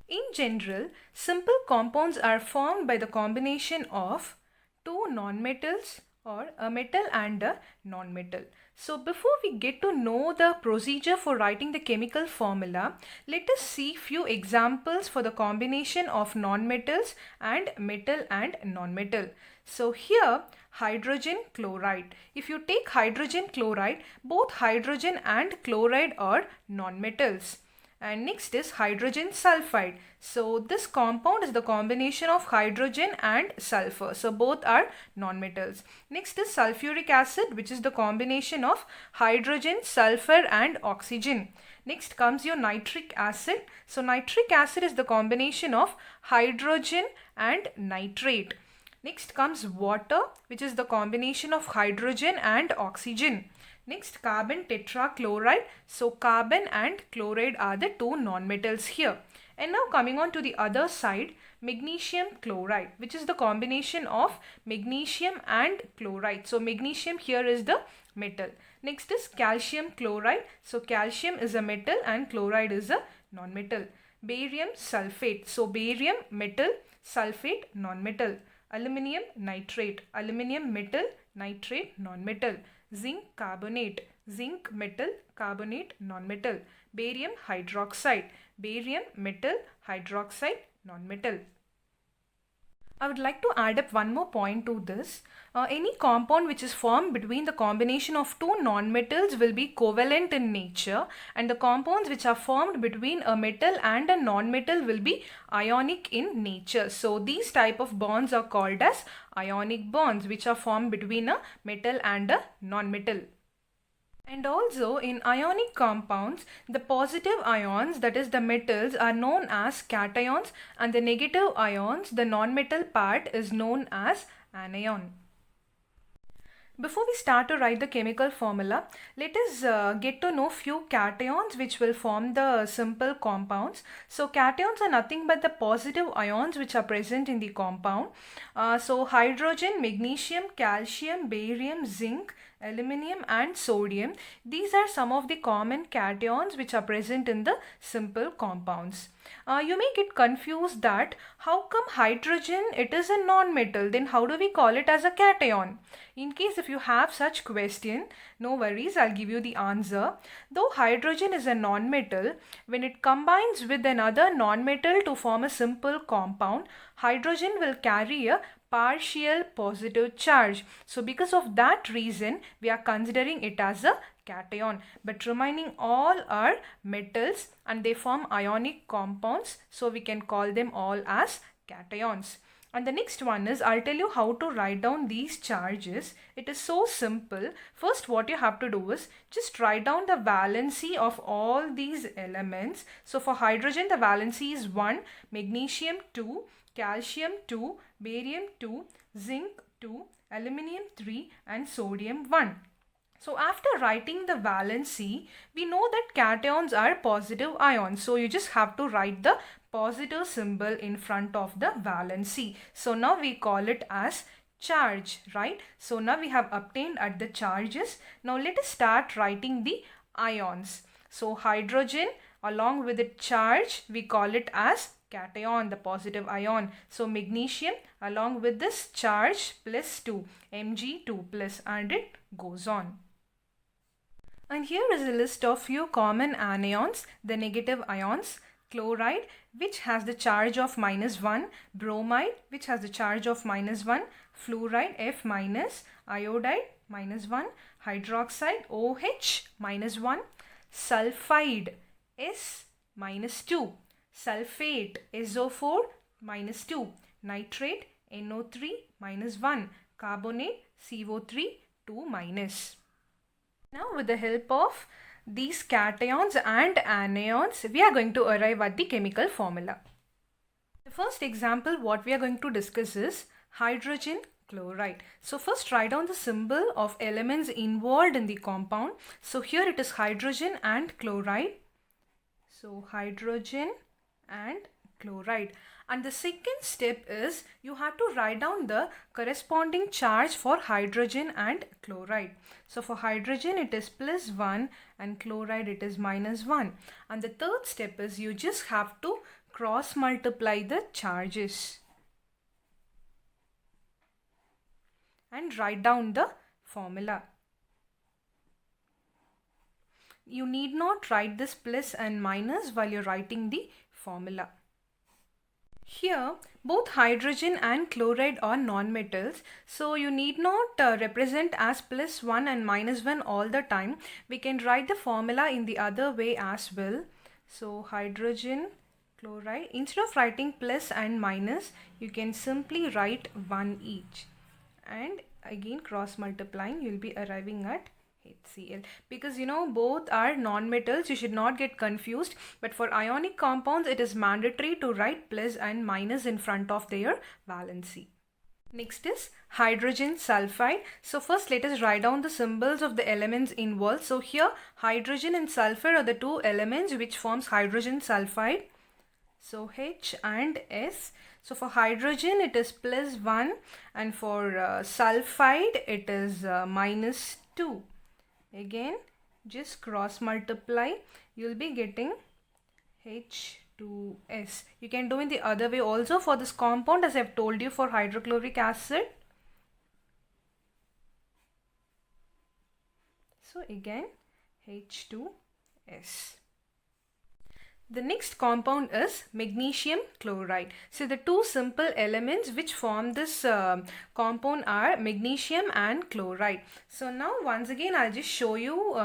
In general, simple compounds are formed by the combination of two nonmetals or a metal and a nonmetal. So before we get to know the procedure for writing the chemical formula, let us see few examples for the combination of nonmetals and metal and nonmetal. So here hydrogen chloride. If you take hydrogen chloride, both hydrogen and chloride are nonmetals. And next is hydrogen sulfide. So this compound is the combination of hydrogen and sulfur. So both are nonmetals. Next is sulfuric acid, which is the combination of hydrogen, sulfur and oxygen. Next comes your nitric acid. So nitric acid is the combination of hydrogen and nitrate. Next comes water, which is the combination of hydrogen and oxygen. Next, carbon tetrachloride. So carbon and chloride are the two nonmetals here. And now coming on to the other side, magnesium chloride, which is the combination of magnesium and chloride. So magnesium here is the metal. Next is calcium chloride. So calcium is a metal and chloride is a nonmetal. Barium sulfate. So barium metal, sulfate nonmetal. Aluminium nitrate. Aluminium metal, nitrate nonmetal. Zinc carbonate. Zinc metal, carbonate nonmetal. Barium hydroxide. Barium metal, hydroxide nonmetal. I would like to add up one more point to this. Any compound which is formed between the combination of two nonmetals will be covalent in nature, and the compounds which are formed between a metal and a nonmetal will be ionic in nature. So these type of bonds are called as ionic bonds, which are formed between a metal and a nonmetal. And also in ionic compounds, the positive ions, that is the metals, are known as cations, and the negative ions, the non-metal part, is known as anion. Before we start to write the chemical formula, let us get to know few cations which will form the simple compounds. So cations are nothing but the positive ions which are present in the compound. So hydrogen, magnesium, calcium, barium, zinc, aluminium and sodium. These are some of the common cations which are present in the simple compounds. You may get confused that how come hydrogen, it is a non-metal, then how do we call it as a cation? In case if you have such question, no worries, I'll give you the answer. Though hydrogen is a non-metal, when it combines with another non-metal to form a simple compound, hydrogen will carry a partial positive charge. So because of that reason, we are considering it as a cation, but remaining all are metals and they form ionic compounds, so we can call them all as cations. And the next one is, I'll tell you how to write down these charges. It is so simple. First, what you have to do is just write down the valency of all these elements. So for hydrogen, the valency is 1, magnesium 2, calcium 2, barium 2, zinc 2, aluminium 3 and sodium 1. So after writing the valency, we know that cations are positive ions. So you just have to write the positive symbol in front of the valency. So now we call it as charge, right? So now we have obtained at the charges. Now let us start writing the ions. So hydrogen along with the charge, we call it as cation, the positive ion. So magnesium along with this charge plus 2, Mg2 plus, and it goes on. And here is a list of few common anions, the negative ions. Chloride, which has the charge of -1, bromide, which has the charge of -1, fluoride F-, iodide -1, hydroxide OH -1, sulfide S-2, sulfate SO4 -2, nitrate NO3 -1, carbonate CO3 2-. Now with the help of these cations and anions, we are going to arrive at the chemical formula. The first example what we are going to discuss is hydrogen chloride. So first write down the symbol of elements involved in the compound. So here it is hydrogen and chloride. So hydrogen and chloride. And the second step is you have to write down the corresponding charge for hydrogen and chloride. So for hydrogen it is +1 and chloride it is -1. And the third step is you just have to cross multiply the charges and write down the formula. You need not write this plus and minus while you're writing the formula. Here, both hydrogen and chloride are non-metals, so you need not represent as plus 1 and minus 1 all the time. We can write the formula in the other way as well. So, hydrogen, chloride, instead of writing plus and minus, you can simply write 1 each. And again, cross multiplying, you'll be arriving at HCl, because both are non-metals. You should not get confused, but for ionic compounds it is mandatory to write plus and minus in front of their valency. Next is hydrogen sulfide. So first let us write down the symbols of the elements involved. So here hydrogen and sulfur are the two elements which forms hydrogen sulfide. So H and S. So for hydrogen it is plus 1 and for sulfide it is minus 2. Again, just cross multiply, you will be getting H2S. You can do in the other way also for this compound, as I have told you for hydrochloric acid. So again, H2S. The next compound is magnesium chloride. So the two simple elements which form this compound are magnesium and chloride. So now once again I'll just show you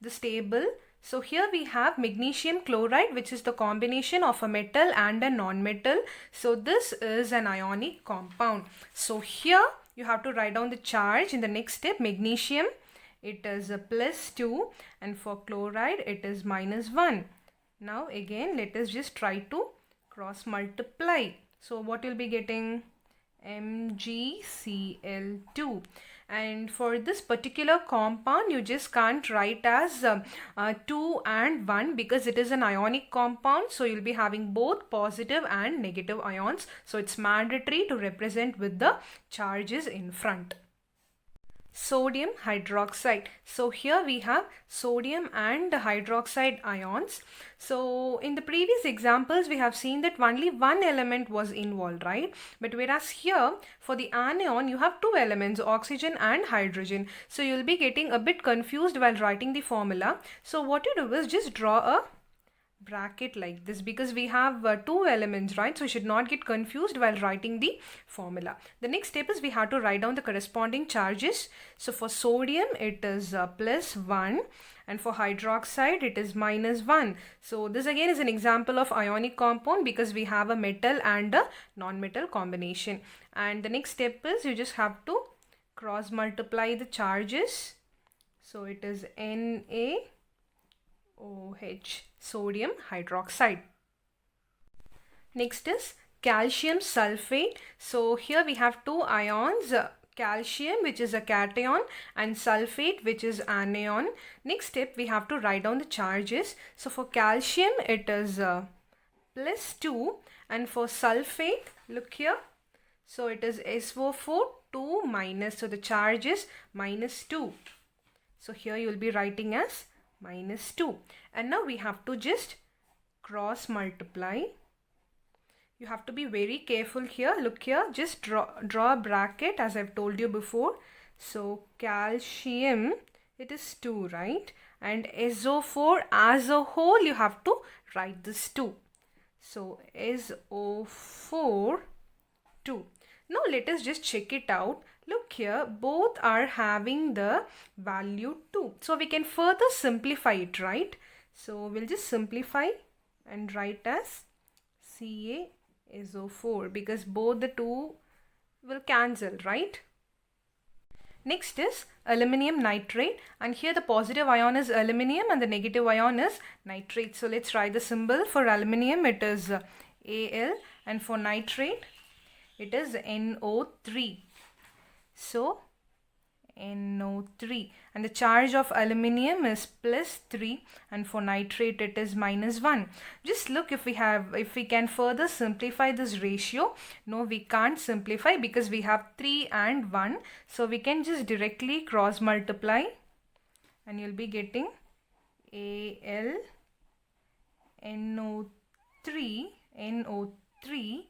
this table. So here we have magnesium chloride, which is the combination of a metal and a non-metal. So this is an ionic compound. So here you have to write down the charge in the next step. Magnesium, it is a plus 2, and for chloride it is minus 1. Now again let us just try to cross multiply. So what you'll be getting? MgCl2. And for this particular compound you just can't write as 2 and 1 because it is an ionic compound. So you'll be having both positive and negative ions. So it's mandatory to represent with the charges in front. Sodium hydroxide. So here we have sodium and hydroxide ions. So in the previous examples we have seen that only one element was involved, right? But whereas here for the anion you have two elements, oxygen and hydrogen. So you'll be getting a bit confused while writing the formula. So what you do is just draw a bracket like this, because we have two elements, right? So you should not get confused while writing the formula. The next step is we have to write down the corresponding charges. So for sodium it is plus 1, and for hydroxide it is minus 1. So this again is an example of ionic compound because we have a metal and a non-metal combination. And the next step is you just have to cross multiply the charges. So it is NaOH, sodium hydroxide. Next is calcium sulfate. So here we have two ions, calcium which is a cation and sulfate which is anion. Next step we have to write down the charges. So for calcium it is plus 2, and for sulfate, look here, so it is SO4 2 minus, so the charge is minus 2. So here you will be writing as minus 2. And now we have to just cross multiply. You have to be very careful here. Look here, just draw a bracket as I've told you before. So calcium, it is 2, right? And SO4 as a whole you have to write this 2. So SO4 2. Now let us just check it out. Look here, both are having the value 2. So we can further simplify it, right? So we'll just simplify and write as CaSO4 because both the two will cancel, right? Next is aluminium nitrate, and here the positive ion is aluminium and the negative ion is nitrate. So let's write the symbol. For aluminium it is Al, and for nitrate it is NO3. So NO3, and the charge of aluminium is plus 3, and for nitrate it is minus 1. Just look if we can further simplify this ratio. No, we can't simplify because we have 3 and 1. So we can just directly cross multiply and you'll be getting AlNO3 NO3,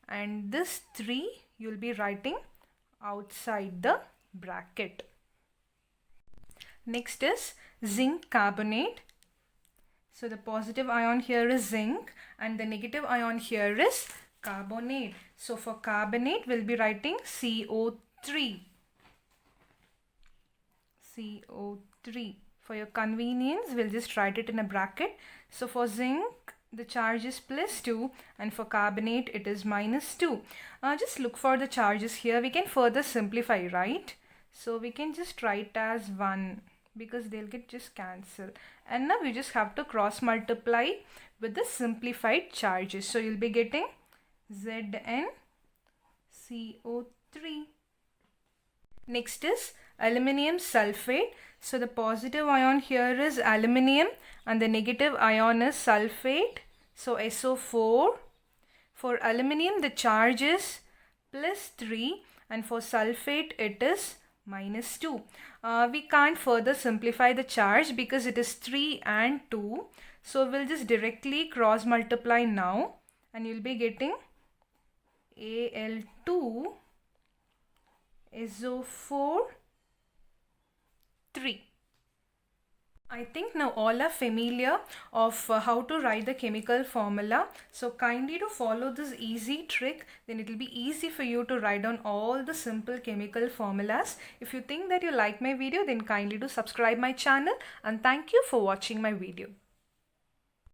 and this 3 you'll be writing outside the bracket. Next is zinc carbonate. So the positive ion here is zinc and the negative ion here is carbonate. So for carbonate we'll be writing CO3. CO3. For your convenience we'll just write it in a bracket. So for zinc the charge is +2 and for carbonate it is -2. Just look for the charges here. We can further simplify, right? So we can just write as 1 because they'll get just cancelled. And now we just have to cross multiply with the simplified charges. So you'll be getting ZnCO3. Next is aluminium sulfate. So the positive ion here is aluminium and the negative ion is sulfate. So SO4. For aluminium the charge is +3 and for sulfate it is -2. We can't further simplify the charge because it is 3 and 2. So we'll just directly cross multiply now and you'll be getting Al2 SO4 3. I think now all are familiar of how to write the chemical formula. So kindly to follow this easy trick, then it will be easy for you to write down all the simple chemical formulas. If you think that you like my video, then kindly to subscribe my channel, and thank you for watching my video.